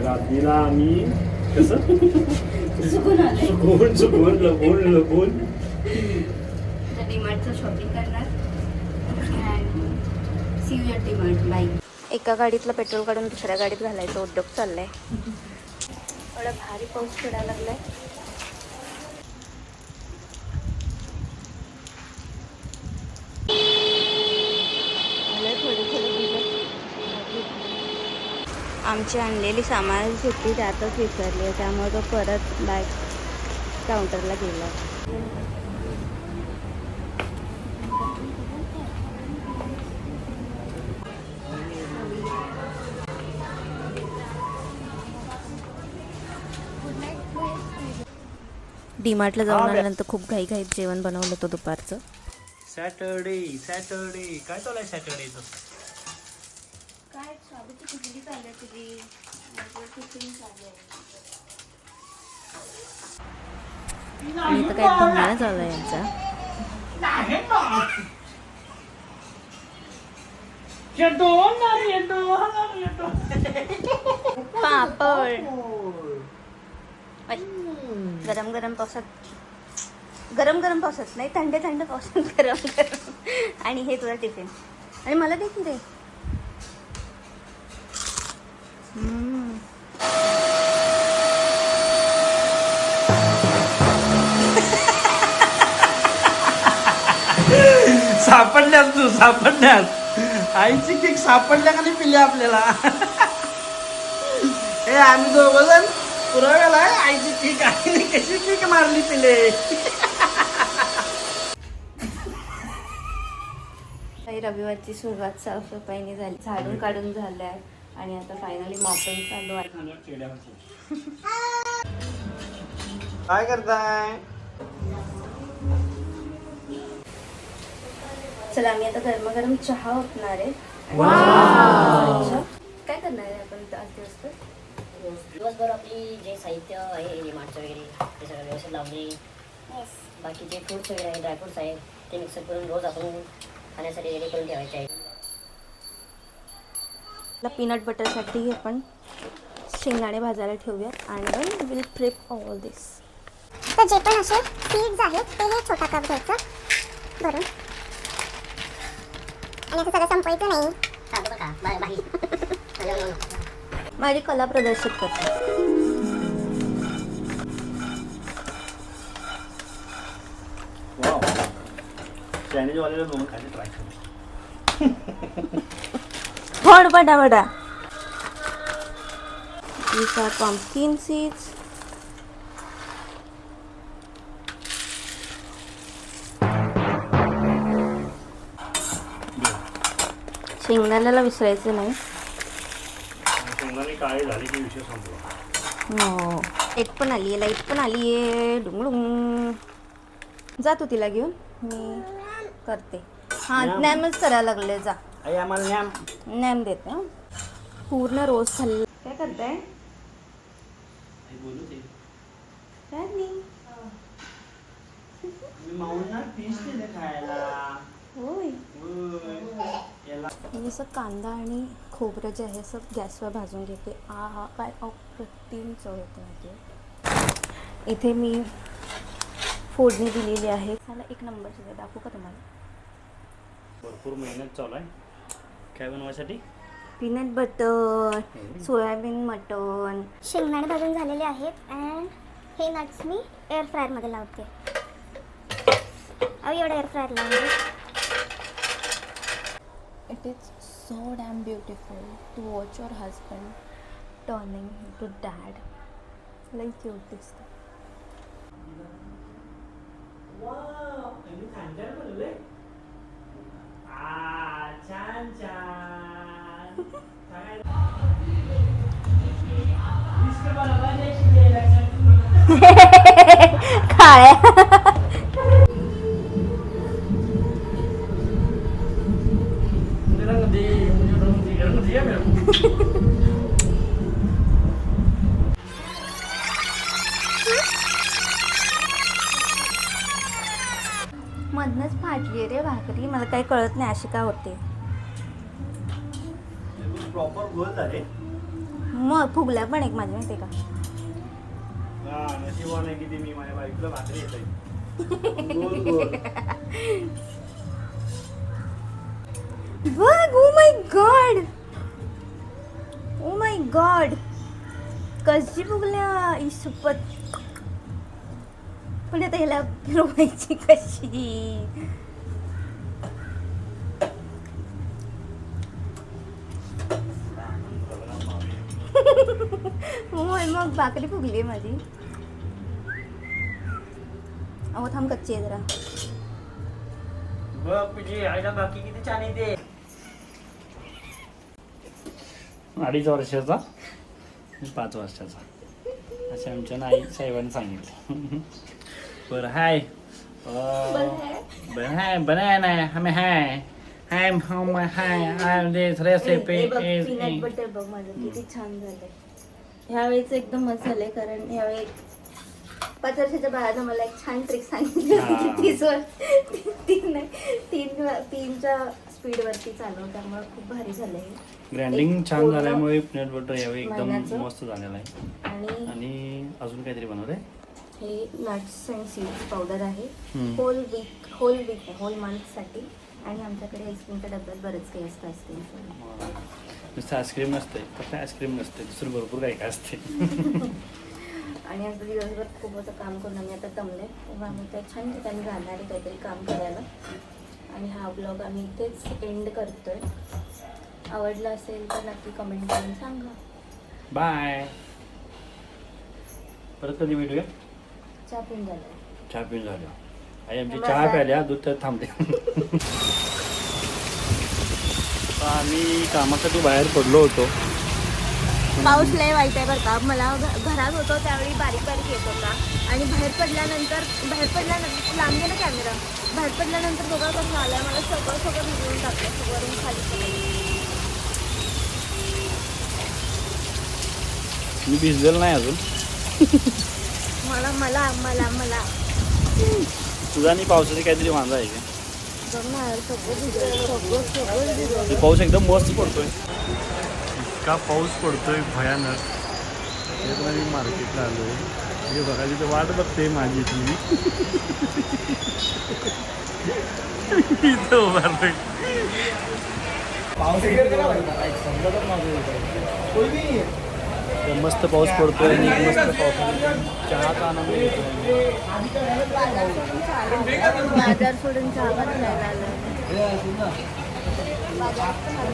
रात्रीला आम्ही कसं चुकवून लपवून डीमार्टचं शॉपिंग करणार. See you at DMart. Bye. एका गाडीतलं पेट्रोल काढून दुसऱ्या गाडीत घालायचा उद्योग चाललाय. एवढा भारी पाऊस पडायला लागलाय. आमची आणलेली सामान होती त्यातच विसरली, त्यामुळे तो परत बॅग काउंटरला गेला. डीमार्टला जाऊन आल्यानंतर खूप घाईघाईत जेवण बनवलं होतं दुपारचं. सॅटरडे काय चालू आहे सॅटरडेचं? काय शाबूची खिचडी चालू आहे तुझी. आणि इथं काय धिंगाणा चालू आहे यांचा. पापड गरम गरम पावसात नाही, थंड पावसात गरम. आणि हे तुझा टिफिन. आणि मला दे की रे. सापडण्यात आईची केक सापडल्या का नाही पिल्ले आपल्याला. हे आम्ही दोघं जण पुराव्याला आईची केक आहे कशी केक मारली पिले. काही रविवारची सुरुवात साफसफाईने झाली, झाडून काढून झालंय आणि आता फायनली मॉपिंग चालू आहे. काय करताय? चला आम्ही आता गरमागरम चहा ओतणार आहे. काय करणार आहे आपण आज दिवसभर? दिवसभर आपली जे साहित्य आहे डीमार्टचं वगैरे ते सगळं व्यवस्थित लावणे. बाकी जे फ्रूट्स वगैरे आहे, ड्रायफ्रूट्स आहे, ते मिक्सर करून रोज आपण खाण्यासाठी रेडी करून ठेवायचे आहे. पीनट बटरसाठी आपण शेंगदाणे भाजायला ठेवूयात आणि देन विल प्रेप ऑल दिस. तर जे पण असे सीड्स आहेत ते हे छोटा कप घ्यायचं भरून आणि असं सगळं संपवायचं नाही. माझी कला प्रदर्शित करते. चायनीज वाल्याला दोन खाली ट्राय करू. फड पटापटा. These are pumpkin seeds. शेंगदाण्याला विसरायचं नाही. शेंगदाणे काळे झाले की विषय संपला. हो. एक पण आली आहे, लाईट पण आली आहे. डुंगडुंग. जा तू तिला घेऊन, मी करते. हां नॅमच करायला लागले. जा आई आम्हाला नॅम देते. हां पूर्ण रोज खाल्लं. काय करताय? काय नाही. माऊंना पीस दिले खायला. होय. मी असं कांदा आणि खोबरं जे आहे असं गॅसवर भाजून घेते. हा काय अप्रतिम चव येते माहिती. इथे मी फोडणी दिलेली आहे. मला एक नंबरची दाखवू का तुम्हाला? भरपूर मेहनत चालू आहे काय बनवायसाठी. Peanut butter, soybean mutton. शेंगदाणे भाजून झालेले आहेत अँड हे नट्स मी एअर फ्रायरमध्ये लावते. एवढं एअर फ्रायर लावते. It is so damn beautiful to watch your husband turning into dad. Like cute दिसतं. वाव, तुम्ही छान बनवले. छान छान. काळ्या. मधनच फाटली रे भाकरी. मला काही कळत नाही अशी का होते. प्रॉपर गोल झाले. मग फुगल्या पण एक माझ्या माहिती का. नशिबाने आहे किती मी माझ्या बाईकला भाकरी येत आहे. गोल गोल. बघ, oh my God, oh my God, कशी फुगल्या इसपत. पण आता ह्याला फिरवायची कशी. मग भाकरी फुगली माझी. अहो थांब, कच्ची आहे जरा. बघ तुझी आईला बाकी किती छान येते. 2.5 वर्षाचा 5 वर्षाचा असं आमच्या आई साहेबांनी सांगितलं. बरं हाय बरं हाय बनाना हमें हाय हाय हम hi I this recipe is peanut butter बघ माझं किती छान झालंय. ह्यावेळेच एकदम मस्त झालंय, कारण ह्यावेळी 5 वर्षाच्या बाळानं मला एक छान ट्रिक सांगितली होती. 3च्या स्पीडवरती चालव, त्यामुळे खूप भारी झालंय. ग्राइंडिंग एक छान पूर्ण झाल्यामुळे पीनट बटर यावेळी एकदम महिन्याचं. मस्त झालेलं आहे. आणि आणि अजून काहीतरी बनवलंय. हे नट्स अँड सीड्स पावडर आहे. हम्म. होल मंथसाठी. आणि आमच्याकडे आईस्क्रीमच्या डब्यात बरंच काही असतं आईस्क्रीमचं. नुसतं आईस्क्रीम नसते, फक्त आईस्क्रीम नसते, दुसरं भरपूर काही काय असते. आणि आज दिवसभर खूप असं काम करून आम्ही आता दमले, तेव्हा आम्ही त्या छान ठिकाणी जाणार आहे काहीतरी काम करायला. आणि हा ब्लॉग आम्ही इथेच एंड करतोय. आवडला असेल तर नक्की कमेंट करून सांगा. बाय. परत कधी भेटूया. चहा पिऊन झालं. चहा पिऊन झालं. आई आमची चहा प्यायल्या, दूध तर थांबते. आम्ही कामासाठी बाहेर पडलो होतो. पाऊस लय वाईट आहे बरं का. मला घरात होतो त्यावेळी बारीक बारीक येत होता, आणि बाहेर पडल्यानंतर लांब गेला कॅमेरा. बाहेर पडल्यानंतर बघा कसं आलं, मला सगळं भिजवून टाकलं, सगळं खाली पडलं. मी भिजलेलं नाही अजून. मला तुझा आणि पावसाची काहीतरी वांदा आहे का. सगळं भिजवलं. ते पाऊस एकदम मस्त पडतोय. इतका पाऊस पडतोय भयानक. त्यात मी मार्केटला आलोय. हे बघा तिथे वाट बघते माझी ती. इथं उभारलोय. मस्त पाऊस पडतोय आणि मस्त पाऊस चहाचा आनंद घेतोय. बाजार सोडून चहा करायला आलं.